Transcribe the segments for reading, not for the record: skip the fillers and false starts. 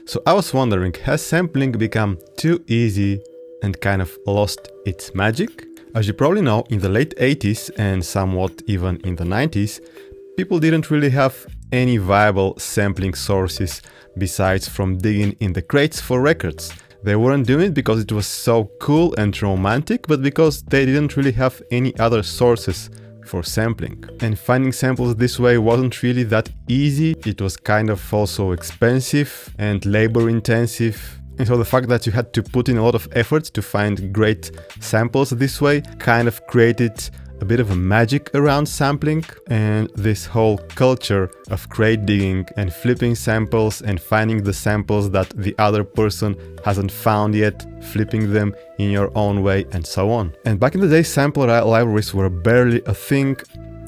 So I was wondering, has sampling become too easy and kind of lost its magic? As you probably know, in the late 80s and somewhat even in the 90s, people didn't really have any viable sampling sources besides from digging in the crates for records. They weren't doing it because it was so cool and romantic, but because they didn't really have any other sources for sampling. And finding samples this way wasn't really that easy. It was kind of also expensive and labor intensive. And so the fact that you had to put in a lot of effort to find great samples this way kind of created a bit of a magic around sampling, and this whole culture of crate digging and flipping samples and finding the samples that the other person hasn't found yet, flipping them in your own way, and so on. And back in the day, sample libraries were barely a thing,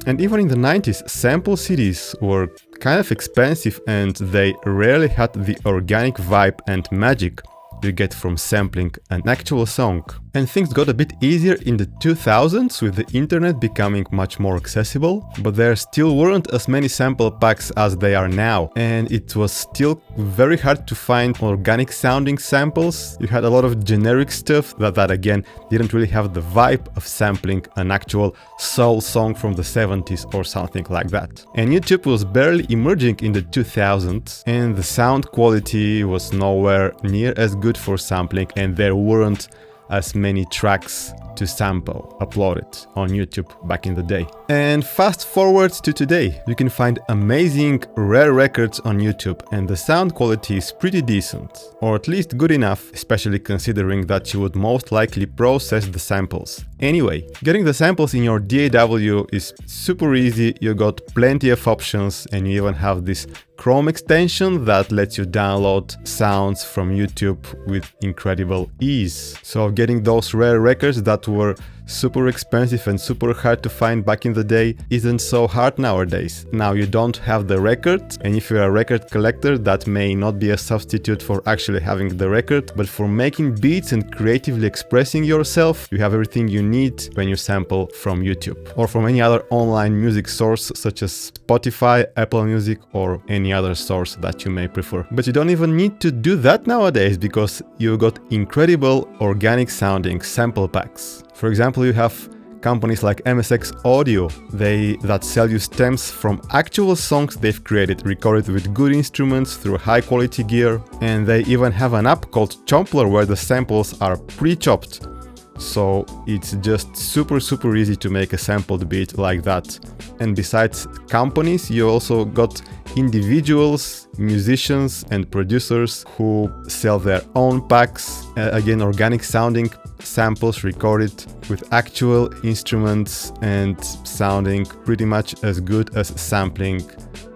and even in the 90s, sample CDs were kind of expensive and they rarely had the organic vibe and magic you get from sampling an actual song. And things got a bit easier in the 2000s with the internet becoming much more accessible, but there still weren't as many sample packs as they are now, and it was still very hard to find organic sounding samples. You had a lot of generic stuff that again didn't really have the vibe of sampling an actual soul song from the 70s or something like that. And YouTube was barely emerging in the 2000s, and the sound quality was nowhere near as good for sampling, and there weren't as many tracks to sample uploaded on YouTube back in the day. And fast forward to today, you can find amazing rare records on YouTube and the sound quality is pretty decent, or at least good enough, especially considering that you would most likely process the samples. Anyway, getting the samples in your DAW is super easy, you got plenty of options, and you even have this Chrome extension that lets you download sounds from YouTube with incredible ease. So getting those rare records that were super expensive and super hard to find back in the day isn't so hard nowadays. Now you don't have the record, and if you're a record collector, that may not be a substitute for actually having the record, but for making beats and creatively expressing yourself, you have everything you need when you sample from YouTube or from any other online music source such as Spotify, Apple Music, or any other source that you may prefer. But you don't even need to do that nowadays because you got incredible organic sounding sample packs. For example, you have companies like MSX Audio, that sell you stems from actual songs they've created, recorded with good instruments through high quality gear, and they even have an app called Chompler where the samples are pre-chopped. So it's just super easy to make a sampled beat like that. And besides companies, you also got individuals, musicians and producers who sell their own packs, again organic sounding samples recorded with actual instruments and sounding pretty much as good as sampling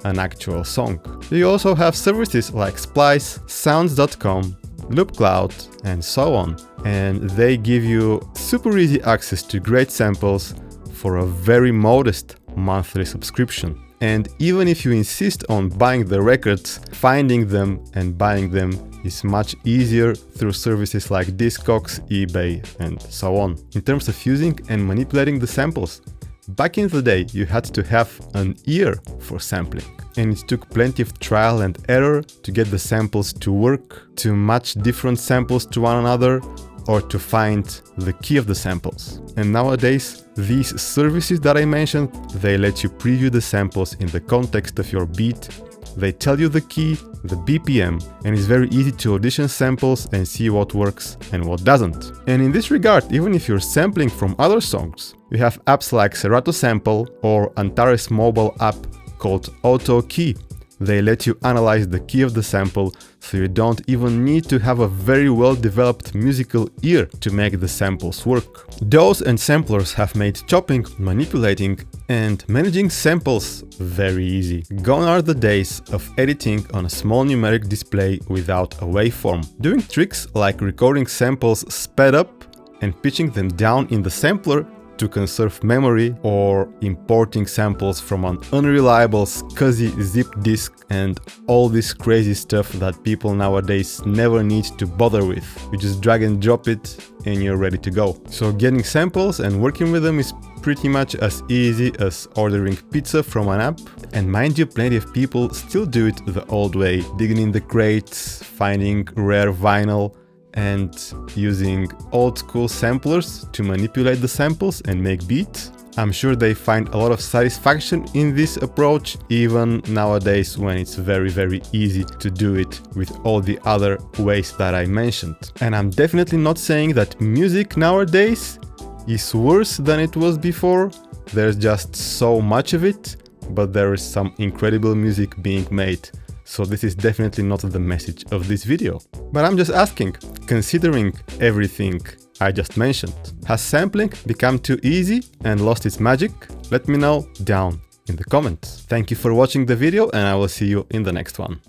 an actual song. You also have services like Splice, Sounds.com, LoopCloud and so on, and they give you super easy access to great samples for a very modest monthly subscription. And even if you insist on buying the records, finding them and buying them is much easier through services like Discogs, eBay and so on. In terms of using and manipulating the samples, back in the day you had to have an ear for sampling, and it took plenty of trial and error to get the samples to work, to match different samples to one another, or to find the key of the samples. And nowadays, these services that I mentioned, they let you preview the samples in the context of your beat. They tell you the key, the BPM, and it's very easy to audition samples and see what works and what doesn't. And in this regard, even if you're sampling from other songs, you have apps like Serato Sample or Antares mobile app called Auto Key. They let you analyze the key of the sample, so you don't even need to have a very well developed musical ear to make the samples work. DAWs and samplers have made chopping, manipulating and managing samples very easy. Gone are the days of editing on a small numeric display without a waveform. Doing tricks like recording samples sped up and pitching them down in the sampler to conserve memory, or importing samples from an unreliable SCSI zip disk, and all this crazy stuff that people nowadays never need to bother with. You just drag and drop it and you're ready to go. So getting samples and working with them is pretty much as easy as ordering pizza from an app. And mind you, plenty of people still do it the old way, digging in the crates, finding rare vinyl, and using old school samplers to manipulate the samples and make beats. I'm sure they find a lot of satisfaction in this approach, even nowadays when it's very easy to do it with all the other ways that I mentioned. And I'm definitely not saying that music nowadays is worse than it was before. There's just so much of it, but there is some incredible music being made. So this is definitely not the message of this video. But I'm just asking, considering everything I just mentioned, has sampling become too easy and lost its magic? Let me know down in the comments. Thank you for watching the video, and I will see you in the next one.